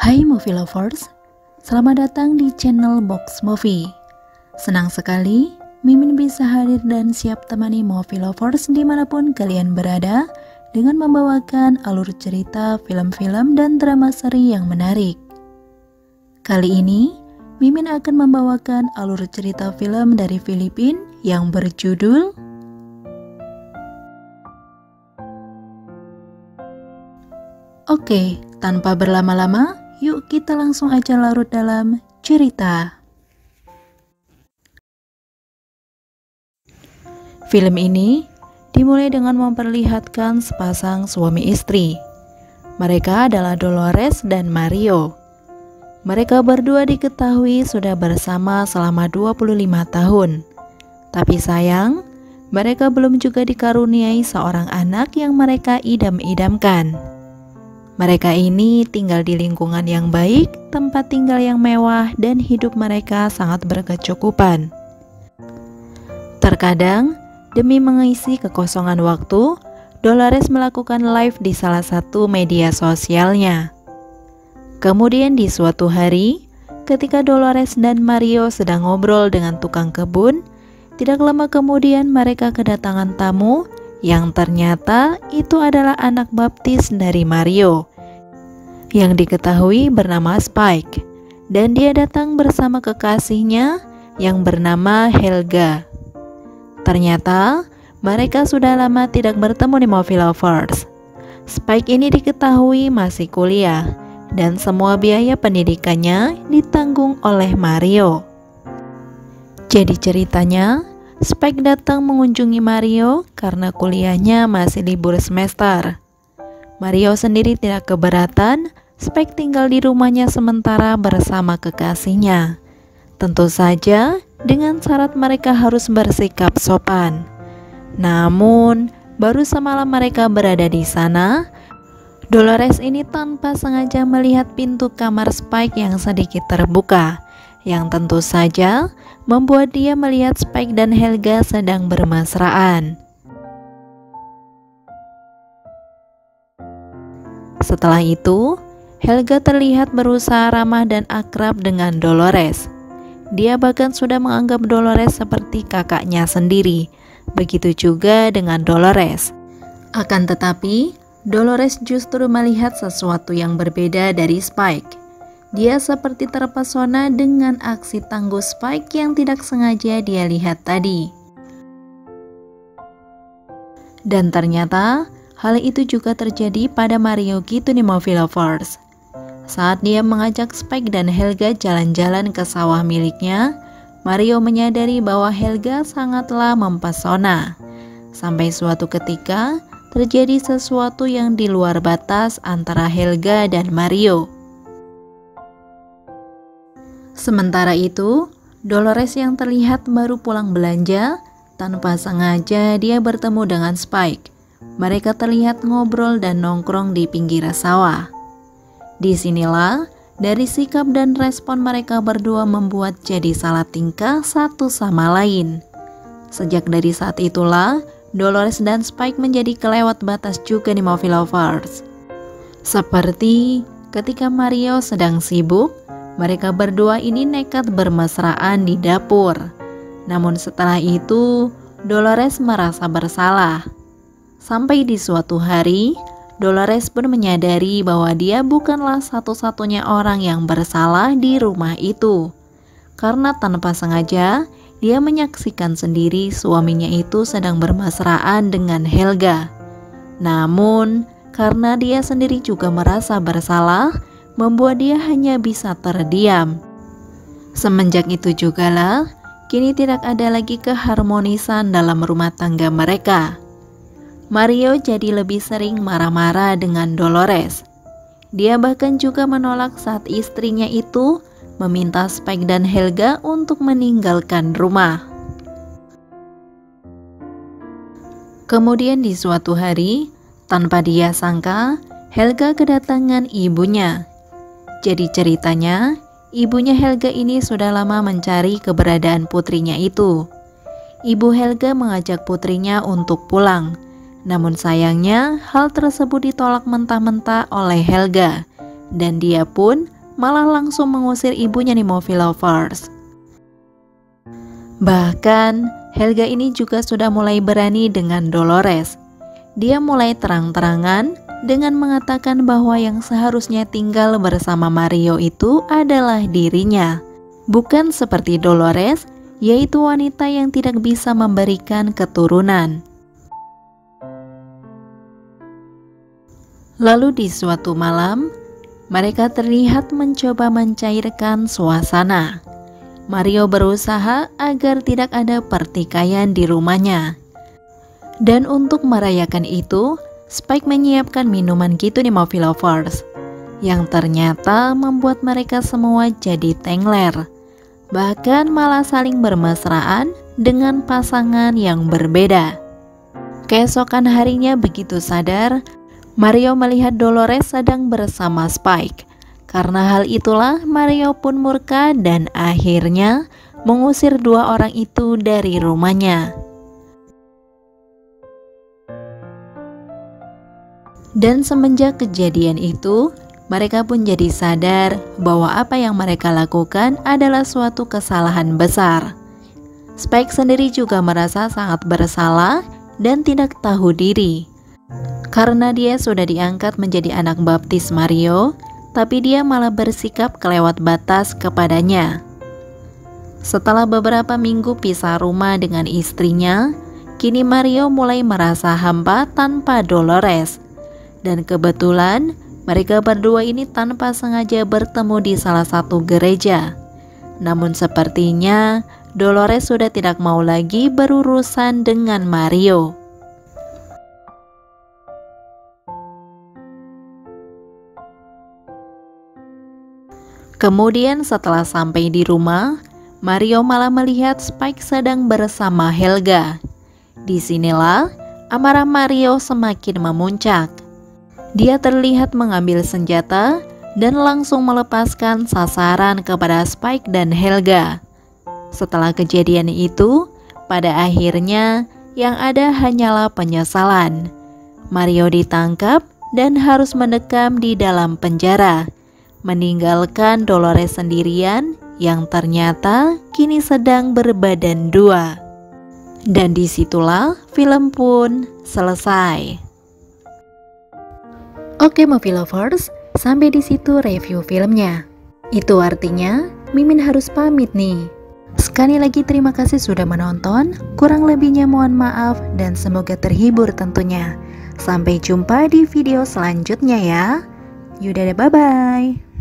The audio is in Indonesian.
Hai movie lovers, selamat datang di channel Box Movie. Senang sekali Mimin bisa hadir dan siap temani movie lovers dimanapun kalian berada dengan membawakan alur cerita film-film dan drama seri yang menarik. Kali ini, Mimin akan membawakan alur cerita film dari Filipina yang berjudul Oke, tanpa berlama-lama, yuk kita langsung aja larut dalam cerita. Film ini dimulai dengan memperlihatkan sepasang suami istri. Mereka adalah Dolores dan Mario. Mereka berdua diketahui sudah bersama selama 25 tahun. Tapi sayang, mereka belum juga dikaruniai seorang anak yang mereka idam-idamkan. Mereka ini tinggal di lingkungan yang baik, tempat tinggal yang mewah, dan hidup mereka sangat berkecukupan. Terkadang, demi mengisi kekosongan waktu, Dolores melakukan live di salah satu media sosialnya. Kemudian di suatu hari, ketika Dolores dan Mario sedang ngobrol dengan tukang kebun, tidak lama kemudian mereka kedatangan tamu yang ternyata itu adalah anak baptis dari Mario, yang diketahui bernama Spike, dan dia datang bersama kekasihnya yang bernama Helga. Ternyata mereka sudah lama tidak bertemu di movie lovers. Spike ini diketahui masih kuliah, dan semua biaya pendidikannya ditanggung oleh Mario. Jadi ceritanya, Spike datang mengunjungi Mario karena kuliahnya masih libur semester. Mario sendiri tidak keberatan Spike tinggal di rumahnya sementara bersama kekasihnya. Tentu saja dengan syarat mereka harus bersikap sopan. Namun, baru semalam mereka berada di sana, Dolores ini tanpa sengaja melihat pintu kamar Spike yang sedikit terbuka, yang tentu saja membuat dia melihat Spike dan Helga sedang bermesraan. Setelah itu, Helga terlihat berusaha ramah dan akrab dengan Dolores. Dia bahkan sudah menganggap Dolores seperti kakaknya sendiri. Begitu juga dengan Dolores. Akan tetapi, Dolores justru melihat sesuatu yang berbeda dari Spike. Dia seperti terpesona dengan aksi tangguh Spike yang tidak sengaja dia lihat tadi. Dan ternyata hal itu juga terjadi pada Mario gitu nih movie lovers. Saat dia mengajak Spike dan Helga jalan-jalan ke sawah miliknya, Mario menyadari bahwa Helga sangatlah mempesona. Sampai suatu ketika terjadi sesuatu yang di luar batas antara Helga dan Mario. Sementara itu, Dolores yang terlihat baru pulang belanja, tanpa sengaja dia bertemu dengan Spike. Mereka terlihat ngobrol dan nongkrong di pinggir sawah. Disinilah, dari sikap dan respon mereka berdua membuat jadi salah tingkah satu sama lain. Sejak dari saat itulah, Dolores dan Spike menjadi kelewat batas juga di movie lovers. Seperti ketika Mario sedang sibuk, mereka berdua ini nekat bermesraan di dapur. Namun setelah itu, Dolores merasa bersalah. Sampai di suatu hari, Dolores pun menyadari bahwa dia bukanlah satu-satunya orang yang bersalah di rumah itu. Karena tanpa sengaja, dia menyaksikan sendiri suaminya itu sedang bermesraan dengan Helga. Namun, karena dia sendiri juga merasa bersalah, membuat dia hanya bisa terdiam. Semenjak itu jugalah, kini tidak ada lagi keharmonisan dalam rumah tangga mereka. Mario jadi lebih sering marah-marah dengan Dolores. Dia bahkan juga menolak saat istrinya itu meminta Spike dan Helga untuk meninggalkan rumah. Kemudian di suatu hari, tanpa dia sangka, Helga kedatangan ibunya. Jadi ceritanya, ibunya Helga ini sudah lama mencari keberadaan putrinya itu. Ibu Helga mengajak putrinya untuk pulang. Namun sayangnya, hal tersebut ditolak mentah-mentah oleh Helga. Dan dia pun malah langsung mengusir ibunya nih movie lovers. Bahkan Helga ini juga sudah mulai berani dengan Dolores. Dia mulai terang-terangan dengan mengatakan bahwa yang seharusnya tinggal bersama Mario itu adalah dirinya, bukan seperti Dolores, yaitu wanita yang tidak bisa memberikan keturunan. Lalu di suatu malam, mereka terlihat mencoba mencairkan suasana. Mario berusaha agar tidak ada pertikaian di rumahnya. Dan untuk merayakan itu, Spike menyiapkan minuman gitu nih movie lovers, yang ternyata membuat mereka semua jadi tengler. Bahkan malah saling bermesraan dengan pasangan yang berbeda. Keesokan harinya begitu sadar, Mario melihat Dolores sedang bersama Spike. Karena hal itulah Mario pun murka dan akhirnya mengusir dua orang itu dari rumahnya. Dan semenjak kejadian itu, mereka pun jadi sadar bahwa apa yang mereka lakukan adalah suatu kesalahan besar. Spike sendiri juga merasa sangat bersalah dan tidak tahu diri. Karena dia sudah diangkat menjadi anak baptis Mario, tapi dia malah bersikap kelewat batas kepadanya. Setelah beberapa minggu pisah rumah dengan istrinya, kini Mario mulai merasa hampa tanpa Dolores. Dan kebetulan mereka berdua ini tanpa sengaja bertemu di salah satu gereja. Namun sepertinya Dolores sudah tidak mau lagi berurusan dengan Mario. Kemudian setelah sampai di rumah, Mario malah melihat Spike sedang bersama Helga. Disinilah amarah Mario semakin memuncak. Dia terlihat mengambil senjata dan langsung melepaskan sasaran kepada Spike dan Helga. Setelah kejadian itu, pada akhirnya yang ada hanyalah penyesalan. Mario ditangkap dan harus mendekam di dalam penjara, meninggalkan Dolores sendirian yang ternyata kini sedang berbadan dua. Dan disitulah film pun selesai. Oke movie lovers, sampai di situ review filmnya. Itu artinya Mimin harus pamit nih. Sekali lagi terima kasih sudah menonton, kurang lebihnya mohon maaf dan semoga terhibur tentunya. Sampai jumpa di video selanjutnya ya. Yaudah, bye-bye.